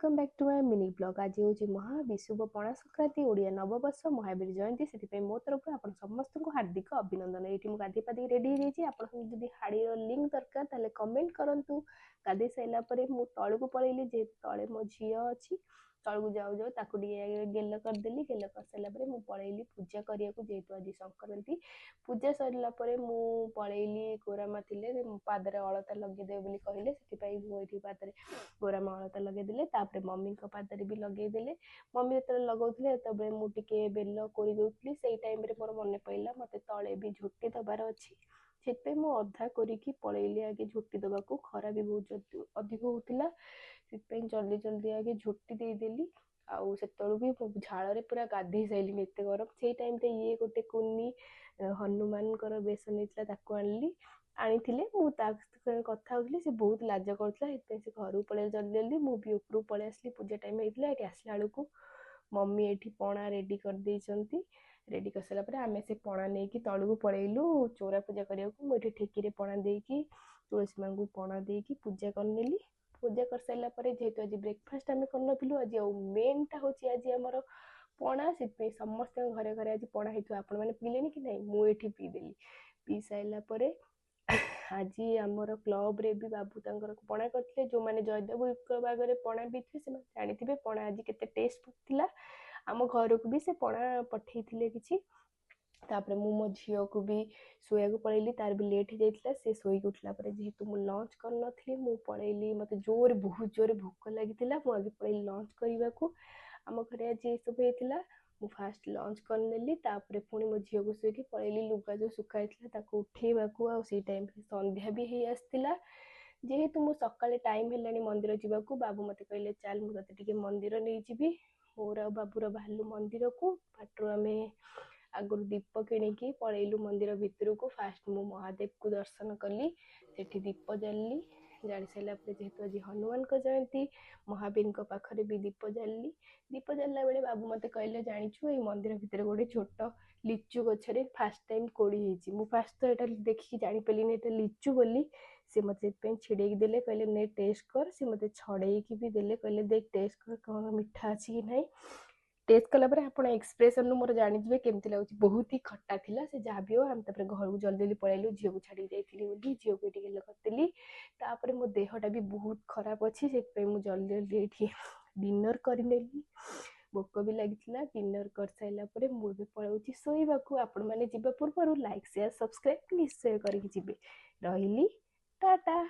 Welcome back to my mini blog. आज हूँ महाविशुभ पणा संक्रांति ओडिया नववर्ष महावीर जयंती से मो तरफ आप समस्त को हार्दिक अभिनंदन। ये मुझे गाधे पाधे रेडी हो जब हाड़ी लिंक दरकार ताले कमेंट करूँ। गाधे सारापर मु तल को पलैली जेहेतु तले मो झी अच्छी तल को जाऊ जाऊ ताकू गेल करदेली। गेल कर सारापर मु पलैली पूजा करने को जेहेतु आज संक्रांति। पूजा सरला मु पलैली गोरामा थे पादरे अलता लगेदे बोली कहले से पादरे गोरामा अलता लगेदेले। तापर मम्मी पादरे भी लगेदेले। मम्मी जो लगाऊे तब मुझे बेल कोरी दूसरी से टाइम मोर मन पड़ा मत तले भी झुटी दबार अच्छी से मु अधा करी पलैली आगे झुटी दबाक। खरा भी बहुत अधिक होता से जल्दी जल्दी आगे झुटी देदेली। आउ से भी झाड़ पूरा गाधे सारे एत गरम से टाइम ये गोटे कुनी हनुमान बेस नहीं आनी आनी कथा होती से बहुत लाज करता से घर को पलि जल्दी जल्दी मुझे ऊपर पलि आसली। पूजा टाइम होता है आसला बेलू मम्मी ये पणा रेडी कर देती। रेडी कर सारापर आम से पणा नहीं कि तलू को पलैलु चौरा पूजा करने को। मुझे ठेकी पणा देकी तुलसी माँ को पणा देकी पूजा करनेली। पूजा कर सारापर जेहेतु आज ब्रेकफास्ट आम करूँ आज मेनटा हूँ आज आमर पणा से समस्त घरे घरे आज पणा होता। आपण मैंने पीले कि नहीं मुझे पीदेली। पी सारापर आज आमर क्लब रे भी बाबू तंकर पणा करते जो मैंने जयदेव बागर पणा भी थे से जानी पणा आज केते टेस्ट था। आम घर को भी से पणा पठे कि तापर मो झी को भी शोया को पलैली तार भी लेट हो जाता से शोक उठला जेहेतु मु लंच कर नी मु पलैली मत जोर बहुत जोर भोक लगी मुझे पलैली लंच करने को। आम घर आज ये सब होता मु फास्ट लंच करनेली। तापर पुणी मो झील को शुई पलैली लुगा जो सुखाई उठेवा से टाइम संध्या भी हो आसला। जेहेतु मु सकाले टाइम है मंदिर जावाक बाबू मत कहले चल मुझे मंदिर नहीं जी मोर बाबूर बाहरलु मंदिर को बाटू आम आगुरी दीप किणिकी पलैलु मंदिर भितर को। फास्ट मु महादेव को दर्शन कली सेठी दीप जाली। जाली सारापर जेहेतु आज हनुमान जयंती महावीर पाखरे भी दीप जाली। दीप जाला बेले बाबू मत कहले जानिछु ये मंदिर भितर गोटे छोट लिचु गछरे फास्ट टाइम कोड़ी होती। मु फास्ट तो यहाँ देखिकी जापारे ये लिचु बोली से मत छिड़ेक देले कहले ने टेस्ट कर। से मत छड़ेकी भी देले कहले देख टेस्ट कर कौन मीठा अच्छी कि नहीं। टेस्ट कलापर आप एक्सप्रेशन मोर जानी केमती लगुच बहुत ही खट्टा थिला। से जहाँ भी हो आम घर को जल्दी जल्दी पलैलु झील को छाड़ी जाइली झील को ये करदेली। तापर मो देहटा भी बहुत खराब अच्छी से जल्दी जल्दी ये डिनर करनेली। भोक भी लगी डिनर कर सारापर मुझे पलाऊँगी शोवाक। आपण मैंने पूर्व लाइक शेयर सब्सक्राइब निश्चय करके जी रही टाटा।